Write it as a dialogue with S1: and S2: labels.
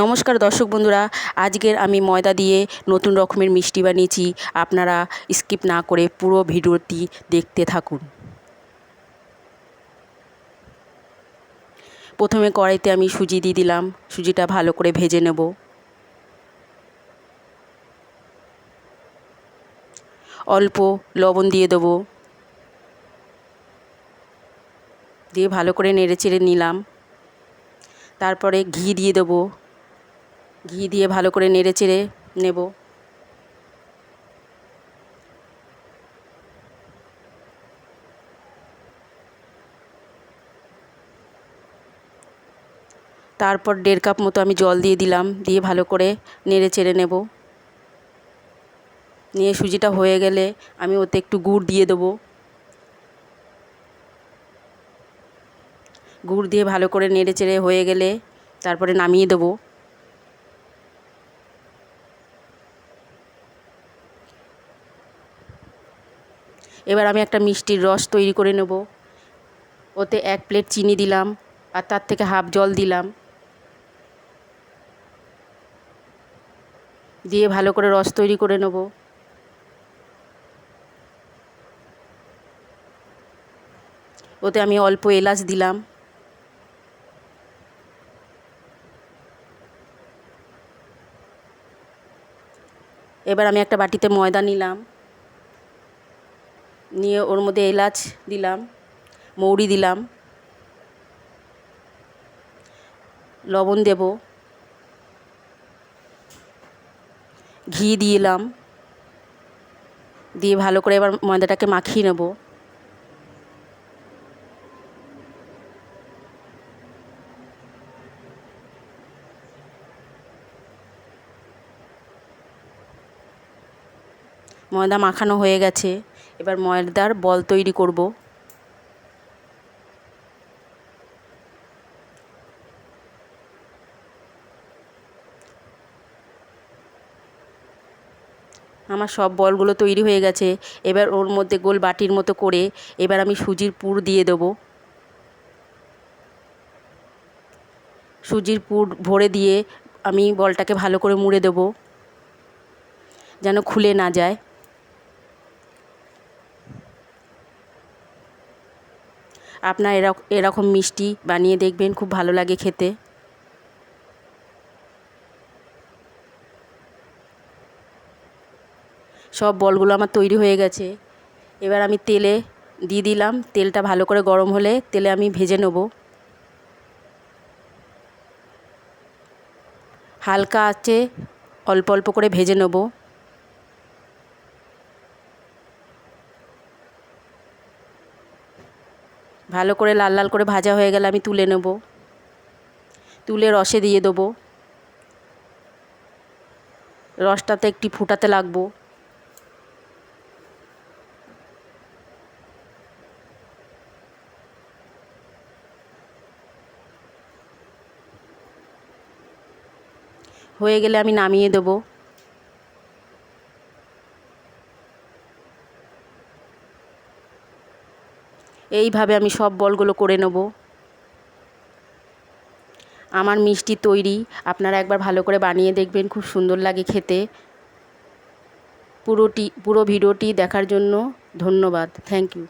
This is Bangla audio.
S1: নমস্কার দর্শক বন্ধুরা, আজকের আমি ময়দা দিয়ে নতুন রকমের মিষ্টি বানিয়েছি। আপনারা স্কিপ না করে পুরো ভিডিওটি দেখতে থাকুন। প্রথমে কড়াইতে আমি সুজি দিয়ে দিলাম। সুজিটা ভালো করে ভেজে নেব। অল্প লবণ দিয়ে দেবো, দিয়ে ভালো করে নেড়ে চেড়ে নিলাম। তারপরে ঘি দিয়ে দেবো, ঘি দিয়ে ভালো করে নেড়ে চেড়ে নেব। তারপর 1.5 কাপ মতো আমি জল দিয়ে দিলাম, দিয়ে ভালো করে নেড়ে চেড়ে নেব। নিয়ে সুজিটা হয়ে গেলে আমি ওতে একটু গুড় দিয়ে দেবো। গুড় দিয়ে ভালো করে নেড়ে চেড়ে হয়ে গেলে তারপরে নামিয়ে দেবো। এবার আমি একটা মিষ্টির রস তৈরি করে নেব। ওতে 1 প্লেট চিনি দিলাম, আর তার থেকে হাফ জল দিলাম, দিয়ে ভালো করে রস তৈরি করে নেব। ওতে আমি অল্প এলাচ দিলাম। এবার আমি একটা বাটিতে ময়দা নিলাম, নিয়ে ওর মধ্যে এলাচ দিলাম, মৌরি দিলাম, লবণ দেব, ঘি দিলাম, দিয়ে ভালো করে এবার ময়দাটাকে মাখিয়ে নেব। ময়দা মাখানো হয়ে গেছে। এবার ময়দার বল তৈরি করব। আমার সব বলগুলো তৈরি হয়ে গেছে। এবার ওর মধ্যে গোল বাটির মতো করে এবার আমি সুজির পুর দিয়ে দেবো। সুজির পুর ভরে দিয়ে আমি বলটাকে ভালো করে মুড়ে দেবো, যেন খুলে না যায়। আপনার এরকম মিষ্টি বানিয়ে দেখবেন, খুব ভালো লাগে খেতে। সব বলগুলো আমার তৈরি হয়ে গেছে। এবার আমি তেলে দিয়ে দিলাম। তেলটা ভালো করে গরম হলে তেলে আমি ভেজে নেব। হালকা আঁচে অল্প অল্প করে ভেজে নেব। ভালো করে লাল লাল করে ভাজা হয়ে গেলে আমি তুলে নেব। তুলে রসে দিয়ে দেবো। রসটাতে একটু ফুটাতে লাগবো। হয়ে গেলে আমি নামিয়ে দেবো। এইভাবে আমি সব বলগুলো করে নেব। আমার মিষ্টি তৈরি। আপনারা একবার ভালো করে বানিয়ে দেখবেন, খুব সুন্দর লাগে খেতে। পুরো ভিডিওটি দেখার জন্য ধন্যবাদ। Thank you.